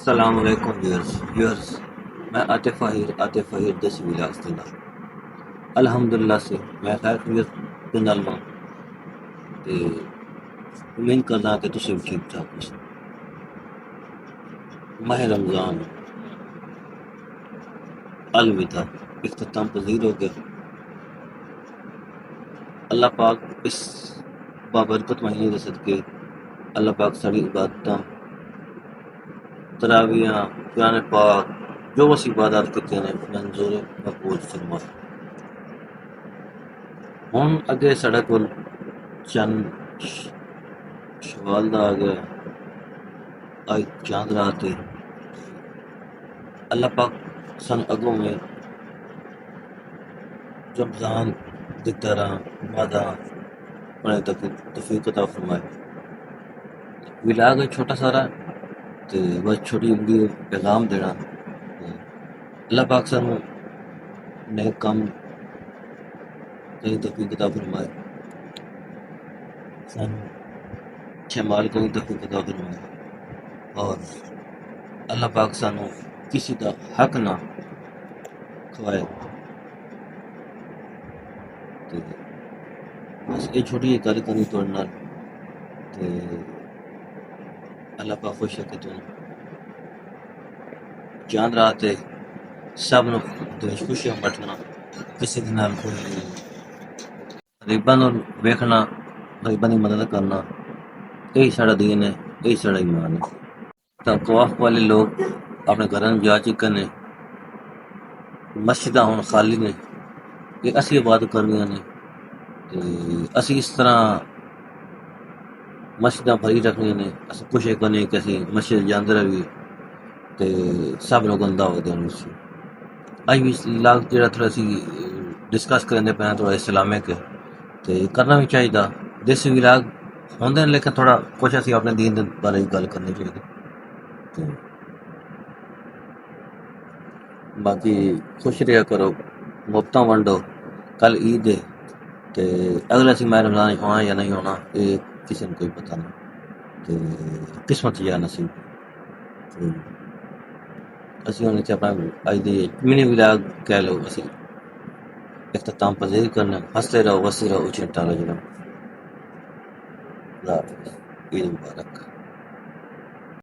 السلام علیکم ویورز میں عاطف فہیر دس ولاس دلہ الحمدللہ سے میں خیر خیریت کے نال ہوں تے امید کردا کہ تسی بھی ٹھیک ٹھاک ہو۔ ماہ رمضان الوداع اختتام پذیر ہو گیا۔ اللہ پاک اس بابرکت مہینے کے صدقے اللہ پاک ساری عبادتاں تراویاں قرآن پاک جو بس عبادات کرتے ہیں منظور مقبول فرما۔ ہن اگے ساڈے کول چند شوال دا آ گیا آج چاند رات ہے۔ اللہ پاک سن اگوں میں رمضان دی طرح مادہ پڑھنے تک توفیق عطا فرمائے۔ ولاگ ہے چھوٹا سارا تے بس چھوٹی امید پیغام دینا۔ اللہ پاک سانوں نیک کام کہیں توفیق عطا فرمائے، سانوں اچھے مال کہیں توفیق عطا فرمائے، اور اللہ پاک سانوں کسی کا حق نہ کھوائے۔ تے بس یہ چھوٹی جی گل کرنی تھوڑے نال تے اللہ پاک خوش ہے کہ تم چاند رات ہے سب نو خوشیاں بٹنا، کسی دے نال کوئی غریباں نو ویکھنا، غریباں دی مدد کرنا، یہی ساڈا دین ہے، یہی ساڈا ایمان ہے۔ طواف والے لوگ اپنے گھراں جا چکے نے، مسجداں ہن خالی نے، کہ اسی عبادت کرنیاں نے تے اسی اس طرح مسجداں بھری رکھنیاں نے۔ اسی کوشش کرنی کہ اسی مسجد جاندے رہیے تے سب لوگ اندھا ہو دین اس اج بھی لاگ جڑا تھوڑا سی ڈسکس کرنے پہ تھوڑا اسلامک تے کرنا بھی چاہیے۔ دیسی ولاگ ہوندے ہیں لیکن تھوڑا کچھ اسی اپنے دین دے بارے گل کرنی چاہیے۔ تے باقی خوش رہا کرو، محبتاں ونڈو۔ کل عید ہے تے اگلا سی ماہ رمضان ہونا یا نہیں ہونا یہ کسی نے کوئی پتہ نہیں، تے قسمت یا نصیب۔ تے اسی ہونے سے اپنا اج دی منی ولاگ کہہ لو اسی اختتام پذیر کرنا۔ ہنستے رہو، وستے رہو، اچھے ٹالو جڑا۔ اللہ حافظ، عید مبارک۔